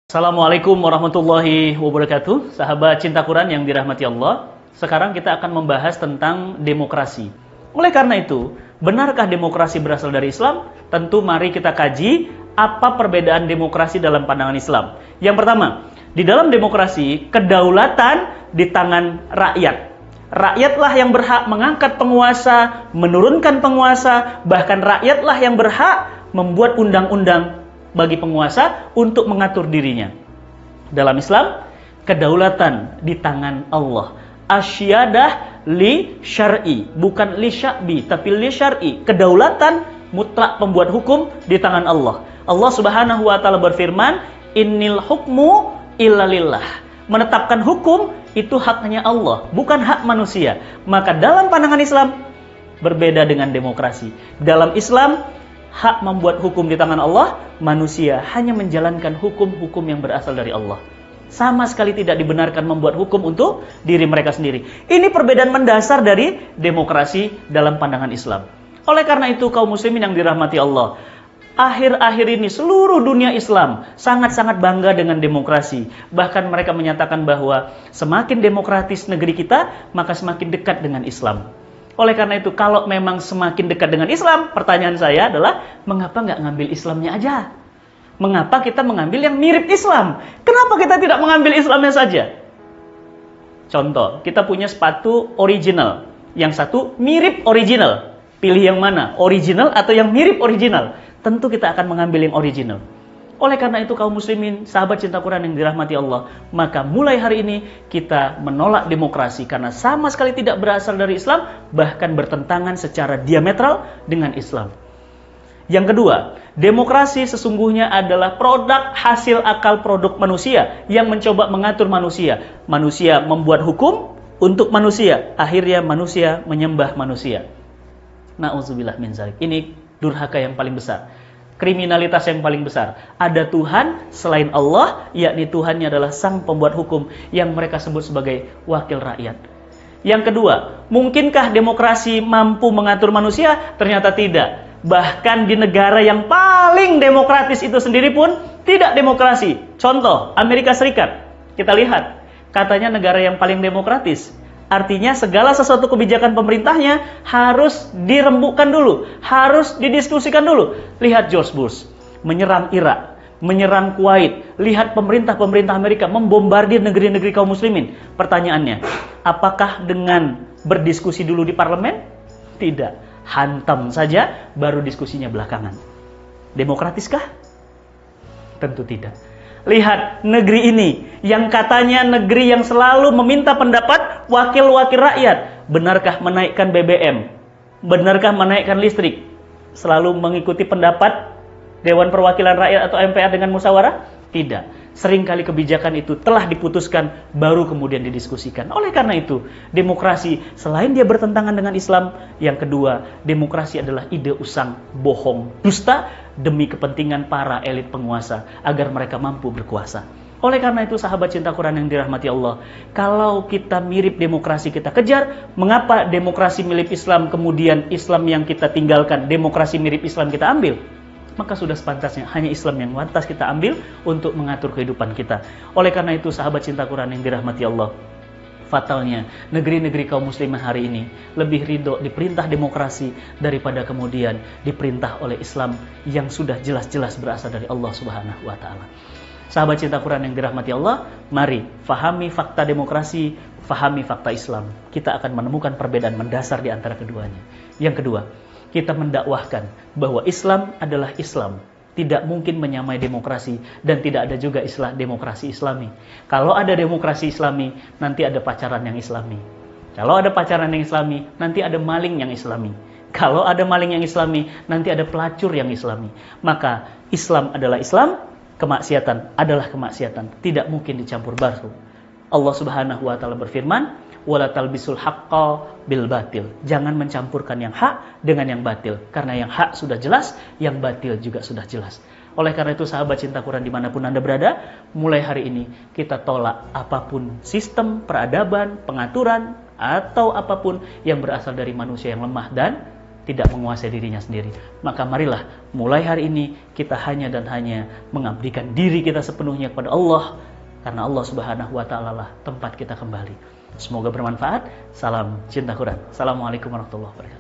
Assalamualaikum warahmatullahi wabarakatuh. Sahabat cinta Quran yang dirahmati Allah. Sekarang kita akan membahas tentang demokrasi. Oleh karena itu, benarkah demokrasi berasal dari Islam? Tentu mari kita kaji apa perbedaan demokrasi dalam pandangan Islam. Yang pertama, di dalam demokrasi, kedaulatan di tangan rakyat. Rakyatlah yang berhak mengangkat penguasa, menurunkan penguasa, bahkan rakyatlah yang berhak membuat undang-undang bagi penguasa untuk mengatur dirinya. Dalam Islam, kedaulatan di tangan Allah. Asyadah li syar'i, bukan li sya'bi, tapi li syar'i. Kedaulatan mutlak pembuat hukum di tangan Allah. Allah Subhanahu wa taala berfirman, "Innil hukmu illa lillah." Menetapkan hukum itu haknya Allah, bukan hak manusia. Maka dalam pandangan Islam berbeda dengan demokrasi. Dalam Islam, hak membuat hukum di tangan Allah, manusia hanya menjalankan hukum-hukum yang berasal dari Allah. Sama sekali tidak dibenarkan membuat hukum untuk diri mereka sendiri. Ini perbedaan mendasar dari demokrasi dalam pandangan Islam. Oleh karena itu, kaum muslimin yang dirahmati Allah, akhir-akhir ini seluruh dunia Islam sangat-sangat bangga dengan demokrasi. Bahkan mereka menyatakan bahwa semakin demokratis negeri kita, maka semakin dekat dengan Islam. Oleh karena itu, kalau memang semakin dekat dengan Islam, pertanyaan saya adalah, mengapa nggak ngambil Islamnya aja? Mengapa kita mengambil yang mirip Islam? Kenapa kita tidak mengambil Islamnya saja? Contoh, kita punya sepatu original. Yang satu mirip original. Pilih yang mana? Original atau yang mirip original? Tentu kita akan mengambil yang original. Oleh karena itu, kaum muslimin, sahabat cinta Quran yang dirahmati Allah, maka mulai hari ini kita menolak demokrasi karena sama sekali tidak berasal dari Islam, bahkan bertentangan secara diametral dengan Islam. Yang kedua, demokrasi sesungguhnya adalah produk hasil akal produk manusia yang mencoba mengatur manusia. Manusia membuat hukum untuk manusia, akhirnya manusia menyembah manusia. Na'udzubillah min dzalik. Ini durhaka yang paling besar. Kriminalitas yang paling besar. Ada Tuhan selain Allah, yakni Tuhannya adalah sang pembuat hukum yang mereka sebut sebagai wakil rakyat. Yang kedua, mungkinkah demokrasi mampu mengatur manusia? Ternyata tidak. Bahkan di negara yang paling demokratis itu sendiri pun tidak demokrasi. Contoh, Amerika Serikat. Kita lihat, katanya negara yang paling demokratis. Artinya segala sesuatu kebijakan pemerintahnya harus dirembukkan dulu, harus didiskusikan dulu. Lihat George Bush menyerang Irak, menyerang Kuwait. Lihat pemerintah Amerika membombardir negeri-negeri kaum muslimin. Pertanyaannya, apakah dengan berdiskusi dulu di parlemen? Tidak. Hantam saja, baru diskusinya belakangan. Demokratiskah? Tentu tidak. Lihat negeri ini, yang katanya negeri yang selalu meminta pendapat wakil-wakil rakyat. Benarkah menaikkan BBM? Benarkah menaikkan listrik? Selalu mengikuti pendapat Dewan Perwakilan Rakyat atau MPR dengan musyawarah? Tidak. Seringkali kebijakan itu telah diputuskan, baru kemudian didiskusikan. Oleh karena itu, demokrasi selain dia bertentangan dengan Islam, yang kedua, demokrasi adalah ide usang, bohong, dusta, demi kepentingan para elit penguasa, agar mereka mampu berkuasa. Oleh karena itu, sahabat cinta Quran yang dirahmati Allah, kalau kita mirip demokrasi kita kejar, mengapa demokrasi mirip Islam, kemudian Islam yang kita tinggalkan, demokrasi mirip Islam kita ambil? Maka sudah sepantasnya hanya Islam yang pantas kita ambil untuk mengatur kehidupan kita. Oleh karena itu, sahabat cinta Quran yang dirahmati Allah, fatalnya negeri-negeri kaum muslimah hari ini lebih ridho diperintah demokrasi daripada kemudian diperintah oleh Islam yang sudah jelas-jelas berasal dari Allah Subhanahu wa taala. Sahabat cinta Quran yang dirahmati Allah, mari fahami fakta demokrasi, fahami fakta Islam. Kita akan menemukan perbedaan mendasar di antara keduanya. Yang kedua, kita mendakwahkan bahwa Islam adalah Islam. Tidak mungkin menyamai demokrasi, dan tidak ada juga istilah demokrasi Islami. Kalau ada demokrasi Islami, nanti ada pacaran yang Islami. Kalau ada pacaran yang Islami, nanti ada maling yang Islami. Kalau ada maling yang Islami, nanti ada pelacur yang Islami. Maka Islam adalah Islam, kemaksiatan adalah kemaksiatan. Tidak mungkin dicampur baur. Allah Subhanahu wa taala berfirman, wala talbisul haqqa bil batil. Jangan mencampurkan yang hak dengan yang batil. Karena yang hak sudah jelas, yang batil juga sudah jelas. Oleh karena itu, sahabat cinta Quran dimanapun Anda berada, mulai hari ini kita tolak apapun sistem, peradaban, pengaturan, atau apapun yang berasal dari manusia yang lemah dan tidak menguasai dirinya sendiri. Maka marilah mulai hari ini kita hanya dan hanya mengabdikan diri kita sepenuhnya kepada Allah, karena Allah Subhanahu wa Ta'ala lah tempat kita kembali. Semoga bermanfaat. Salam cinta Quran. Assalamualaikum warahmatullahi wabarakatuh.